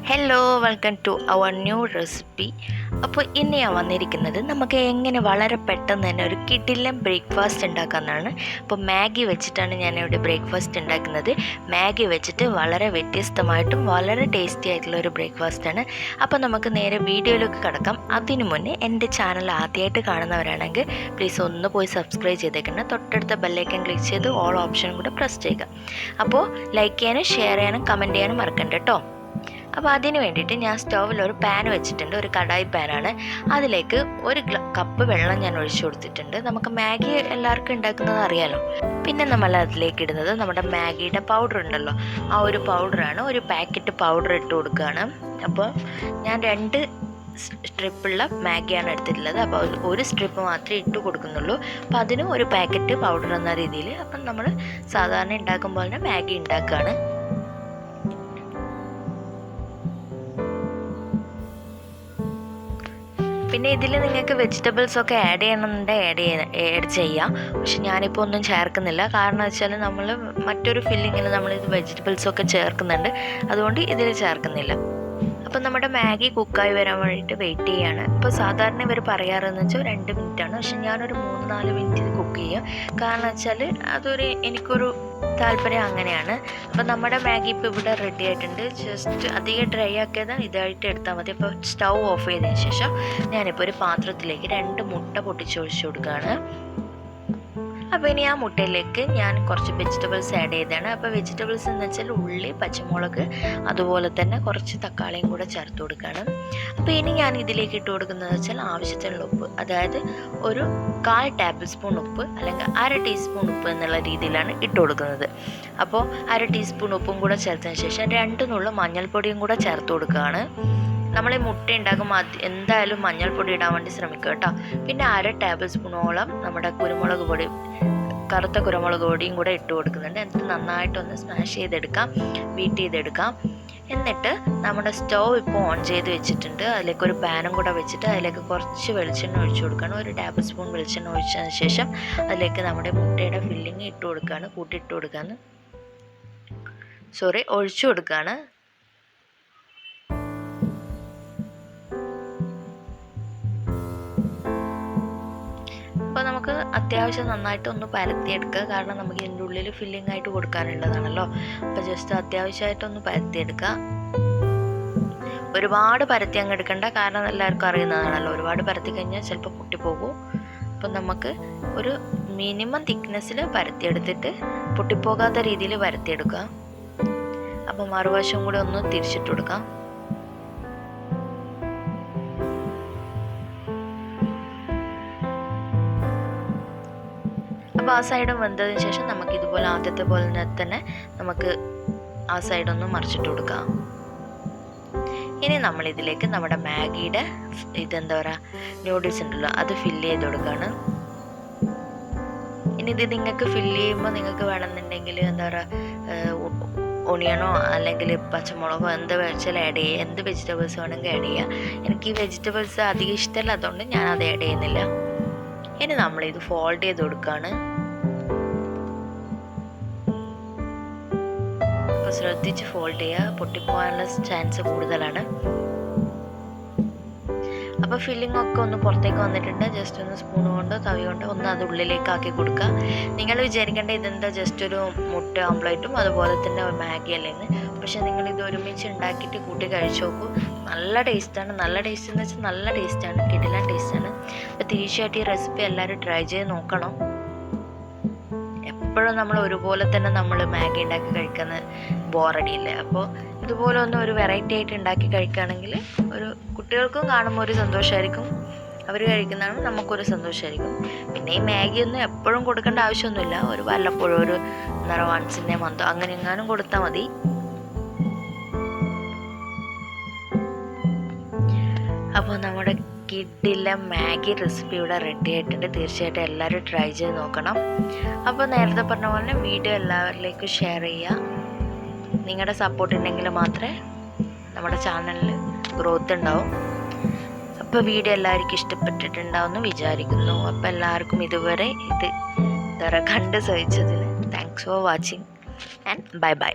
Hello, welcome to our new recipe. അപ്പോൾ ഇന്ന് ഞാൻ വന്നിരിക്കുന്നത് നമുക്ക് എങ്ങനെ വളരെ പെട്ടെന്ന് തന്നെ ഒരു കിടിലൻ ബ്രേക്ക്ഫാസ്റ്റ് ഉണ്ടാക്കാമെന്നാണ്. അപ്പോൾ മാഗി വെച്ചിട്ടാണ് ഞാനിവിടെ ബ്രേക്ക്ഫാസ്റ്റ് ഉണ്ടാക്കുന്നത്. മാഗി വെച്ചിട്ട് വളരെ വ്യത്യസ്തമായിട്ടും വളരെ ടേസ്റ്റി ആയിട്ടുള്ള ഒരു ബ്രേക്ക്ഫാസ്റ്റാണ്. അപ്പോൾ നമുക്ക് നേരെ വീഡിയോയിലേക്ക് കിടക്കാം. അതിനു മുന്നേ എൻ്റെ ചാനൽ ആദ്യമായിട്ട് കാണുന്നവരാണെങ്കിൽ പ്ലീസ് ഒന്ന് പോയി സബ്സ്ക്രൈബ് ചെയ്തേക്കണം. തൊട്ടടുത്ത ബെല്ലൈക്കൻ ക്ലിക്ക് ചെയ്ത് ഓൾ ഓപ്ഷനും കൂടെ പ്രസ് ചെയ്യുക. അപ്പോൾ ലൈക്ക് ചെയ്യാനും ഷെയർ ചെയ്യാനും കമൻറ്റ് ചെയ്യാനും മറക്കണ്ട കേട്ടോ. അപ്പോൾ അതിന് വേണ്ടിയിട്ട് ഞാൻ സ്റ്റൗവിൽ ഒരു പാൻ വെച്ചിട്ടുണ്ട്. ഒരു കടായി പാനാണ്. അതിലേക്ക് ഒരു കപ്പ് വെള്ളം ഞാൻ ഒഴിച്ചു കൊടുത്തിട്ടുണ്ട്. നമുക്ക് മാഗി എല്ലാവർക്കും ഉണ്ടാക്കുന്നത് അറിയാലോ. പിന്നെ നമ്മൾ അതിലേക്ക് ഇടുന്നത് നമ്മുടെ മാഗിയുടെ പൗഡർ ഉണ്ടല്ലോ, ആ ഒരു പൗഡറാണ്. ഒരു പാക്കറ്റ് പൗഡർ ഇട്ട് കൊടുക്കുകയാണ്. അപ്പോൾ ഞാൻ 2 സ്ട്രിപ്പുള്ള മാഗിയാണ് എടുത്തിട്ടുള്ളത്. അപ്പോൾ ഒരു സ്ട്രിപ്പ് മാത്രമേ ഇട്ട് കൊടുക്കുന്നുള്ളൂ. അപ്പോൾ അതിനും ഒരു പാക്കറ്റ് പൗഡർ എന്ന രീതിയിൽ അപ്പം നമ്മൾ സാധാരണ ഉണ്ടാക്കുമ്പോൾ തന്നെ മാഗി ഉണ്ടാക്കുകയാണ്. പിന്നെ ഇതിൽ നിങ്ങൾക്ക് വെജിറ്റബിൾസൊക്കെ ആഡ് ചെയ്യണമെന്നുണ്ടെങ്കിൽ ആഡ് ചെയ്യാം. പക്ഷെ ഞാനിപ്പോൾ ഒന്നും ചേർക്കുന്നില്ല. കാരണം വെച്ചാൽ നമ്മൾ മറ്റൊരു ഫില്ലിങ്ങിൽ നമ്മളിത് വെജിറ്റബിൾസൊക്കെ ചേർക്കുന്നുണ്ട്. അതുകൊണ്ട് ഇതിൽ ചേർക്കുന്നില്ല. അപ്പം നമ്മുടെ മാഗി കുക്കായി വരാൻ വേണ്ടിയിട്ട് വെയിറ്റ് ചെയ്യാണ്. ഇപ്പോൾ സാധാരണ ഇവർ പറയാറെന്ന് വെച്ചാൽ 2 മിനിറ്റാണ്. പക്ഷെ ഞാനൊരു 3-4 മിനിറ്റ് കുക്ക് ചെയ്യും. കാരണം വെച്ചാൽ എനിക്കൊരു താല്പര്യം അങ്ങനെയാണ്. അപ്പം നമ്മുടെ മാഗി ഇപ്പോൾ ഇവിടെ റെഡി ആയിട്ടുണ്ട്. ജസ്റ്റ് അധികം ഡ്രൈ ആക്കിയത് ഇതായിട്ട് എടുത്താൽ മതി. അപ്പോൾ സ്റ്റൗ ഓഫ് ചെയ്തതിന് ശേഷം ഞാനിപ്പോൾ ഒരു പാത്രത്തിലേക്ക് 2 മുട്ട പൊട്ടിച്ചൊഴിച്ച് കൊടുക്കുകയാണ്. അപ്പോൾ ഇനി ആ മുട്ടയിലേക്ക് ഞാൻ കുറച്ച് വെജിറ്റബിൾസ് ആഡ് ചെയ്തതാണ്. അപ്പോൾ വെജിറ്റബിൾസ് എന്ന് വെച്ചാൽ ഉള്ളി, പച്ചമുളക്, അതുപോലെ തന്നെ കുറച്ച് തക്കാളിയും കൂടെ ചേർത്ത് കൊടുക്കുകയാണ്. അപ്പോൾ ഇനി ഞാൻ ഇതിലേക്ക് ഇട്ട് കൊടുക്കുന്നത് വെച്ചാൽ ആവശ്യത്തിനുള്ള ഉപ്പ്, അതായത് ഒരു 1/4 ടേബിൾ സ്പൂൺ ഉപ്പ് അല്ലെങ്കിൽ 1/2 ടീസ്പൂൺ ഉപ്പ് എന്നുള്ള രീതിയിലാണ് ഇട്ട് കൊടുക്കുന്നത്. അപ്പോൾ 1/2 ടീസ്പൂൺ ഉപ്പും കൂടെ ചേർത്തതിന് ശേഷം 2 നുള്ള മഞ്ഞൾപ്പൊടിയും കൂടെ ചേർത്ത് കൊടുക്കുകയാണ്. നമ്മൾ ഈ മുട്ട ഉണ്ടാക്കുമ്പോൾ എന്തായാലും മഞ്ഞൾപ്പൊടി ഇടാൻ വേണ്ടി ശ്രമിക്കുക കേട്ടോ. പിന്നെ 1/2 ടേബിൾ സ്പൂണോളം നമ്മുടെ കുരുമുളക് പൊടി, കറുത്ത കുരുമുളക് പൊടിയും കൂടെ ഇട്ട് കൊടുക്കുന്നുണ്ട്. എന്നിട്ട് നന്നായിട്ടൊന്ന് സ്മാഷ് ചെയ്തെടുക്കാം, ബീറ്റ് ചെയ്തെടുക്കാം. എന്നിട്ട് നമ്മുടെ സ്റ്റൗ ഇപ്പോൾ ഓൺ ചെയ്ത് വെച്ചിട്ടുണ്ട്. അതിലേക്ക് ഒരു പാനും കൂടെ വെച്ചിട്ട് അതിലേക്ക് കുറച്ച് വെളിച്ചെണ്ണ ഒഴിച്ചു കൊടുക്കണം. ഒരു ടേബിൾ സ്പൂൺ വെളിച്ചെണ്ണ ഒഴിച്ചതിന് ശേഷം അതിലേക്ക് നമ്മുടെ മുട്ടയുടെ ഫില്ലിങ് ഇട്ട് കൊടുക്കുകയാണ്, കൂട്ടിയിട്ട് കൊടുക്കുകയാണ്, ഒഴിച്ചു കൊടുക്കുകയാണ്. അപ്പോൾ നമുക്ക് അത്യാവശ്യം നന്നായിട്ടൊന്ന് പരത്തിയെടുക്കുക. കാരണം നമുക്ക് ഇതിൻ്റെ ഉള്ളിൽ ഫില്ലിംഗ് ആയിട്ട് കൊടുക്കാനുള്ളതാണല്ലോ. അപ്പോൾ ജസ്റ്റ് അത്യാവശ്യമായിട്ടൊന്ന് പരത്തിയെടുക്കുക. ഒരുപാട് പരത്തി അങ്ങ് എടുക്കണ്ട. കാരണം എല്ലാവർക്കും അറിയുന്നതാണല്ലോ, ഒരുപാട് പരത്തി കഴിഞ്ഞാൽ ചിലപ്പോൾ പൊട്ടിപ്പോകും. അപ്പം നമുക്ക് ഒരു മിനിമം തിക്നെസ്സിൽ പരത്തിയെടുത്തിട്ട് പൊട്ടിപ്പോകാത്ത രീതിയിൽ പരത്തിയെടുക്കുക. അപ്പോൾ മറുവശം കൂടി ഒന്ന് തിരിച്ചിട്ട് കൊടുക്കാം. അപ്പോൾ ആ സൈഡും വെന്തതിന് ശേഷം നമുക്ക് ഇതുപോലെ ആദ്യത്തെ പോലെ തന്നെ നമുക്ക് ആ സൈഡൊന്ന് മറിച്ചിട്ട് കൊടുക്കാം. ഇനി നമ്മളിതിലേക്ക് നമ്മുടെ മാഗിയുടെ ഇതെന്താ പറയുക, നൂഡിൽസ് ഉണ്ടല്ലോ, അത് ഫില്ല് ചെയ്ത് കൊടുക്കുകയാണ്. ഇനി ഇത് നിങ്ങൾക്ക് ഫില്ല് ചെയ്യുമ്പോൾ നിങ്ങൾക്ക് വേണമെന്നുണ്ടെങ്കിൽ എന്താ പറയുക, ഒണിയനോ അല്ലെങ്കിൽ പച്ചമുളകോ എന്ത് വെച്ചാൽ ആഡ് ചെയ്യുക, എന്ത് വെജിറ്റബിൾസ് വേണമെങ്കിൽ ആഡ് ചെയ്യുക. എനിക്ക് ഈ വെജിറ്റബിൾസ് അധികം ഇഷ്ടമല്ല, അതുകൊണ്ട് ഞാൻ അത് ആഡ് ചെയ്യുന്നില്ല. ഇനി നമ്മളിത് ഫോൾഡ് ചെയ്ത് കൊടുക്കുകയാണ്. അപ്പോൾ ശ്രദ്ധിച്ച് ഫോൾഡ് ചെയ്യുക, പൊട്ടിപ്പോകാനുള്ള ചാൻസ് കൂടുതലാണ്. അപ്പോൾ ഫില്ലിംഗ് ഒക്കെ ഒന്ന് പുറത്തേക്ക് വന്നിട്ടുണ്ട്. ജസ്റ്റ് ഒന്ന് സ്പൂൺ കൊണ്ടോ തവി കൊണ്ടോ ഒന്ന് അത് ഉള്ളിലേക്ക് ആക്കി കൊടുക്കുക. നിങ്ങൾ വിചാരിക്കേണ്ട ഇതെന്താ ജസ്റ്റ് ഒരു മുട്ട ഓംപ്ലേറ്റും അതുപോലെ തന്നെ മാഗി അല്ലേന്ന്. പക്ഷെ നിങ്ങൾ ഇത് ഒരുമിച്ച് ഉണ്ടാക്കിയിട്ട് കൂട്ടി കഴിച്ചു നോക്കൂ. നല്ല ടേസ്റ്റാണ്. നല്ല ടേസ്റ്റ് എന്ന് വെച്ചാൽ നല്ല ടേസ്റ്റാണ്, കിടിലൻ ടേസ്റ്റാണ്. അപ്പോൾ തീർച്ചയായിട്ടും ഈ റെസിപ്പി എല്ലാവരും ട്രൈ ചെയ്ത് നോക്കണം. എപ്പോഴും നമ്മൾ ഒരുപോലെ തന്നെ നമ്മൾ മാഗി ഉണ്ടാക്കി കഴിക്കുന്ന ബോറടിയില്ലേ. അപ്പോൾ ഇതുപോലെ ഒന്ന് ഒരു വെറൈറ്റി ആയിട്ട് ഉണ്ടാക്കി കഴിക്കുകയാണെങ്കിൽ ഒരു കുട്ടികൾക്കും കാണുമ്പോൾ ഒരു സന്തോഷമായിരിക്കും, അവർ കഴിക്കുന്നതാണ് നമുക്കൊരു സന്തോഷമായിരിക്കും. പിന്നെ ഈ മാഗി ഒന്നും എപ്പോഴും കൊടുക്കേണ്ട ആവശ്യമൊന്നുമില്ല. ഒരു വല്ലപ്പോഴും ഒരു വൺസിൻ്റെ മന്തോ അങ്ങനെ എങ്ങാനും കൊടുത്താൽ മതി. അപ്പോൾ നമ്മുടെ കിഡിലെ മാഗി റെസിപ്പി ഇവിടെ റെഡി ആയിട്ടുണ്ട്. തീർച്ചയായിട്ടും എല്ലാവരും ട്രൈ ചെയ്ത് നോക്കണം. അപ്പോൾ നേരത്തെ പറഞ്ഞ പോലെ വീഡിയോ എല്ലാവരിലേക്കും ഷെയർ ചെയ്യുക. നിങ്ങളുടെ സപ്പോർട്ട് ഉണ്ടെങ്കിൽ മാത്രമേ നമ്മുടെ ചാനലിൽ ഗ്രോത്ത് ഉണ്ടാവും. അപ്പോൾ വീഡിയോ എല്ലാവർക്കും ഇഷ്ടപ്പെട്ടിട്ടുണ്ടാവുമെന്ന് വിചാരിക്കുന്നു. അപ്പോൾ എല്ലാവർക്കും ഇതുവരെ ഇത് കണ്ട് സഹിച്ചതിന് thanks for watching and bye by.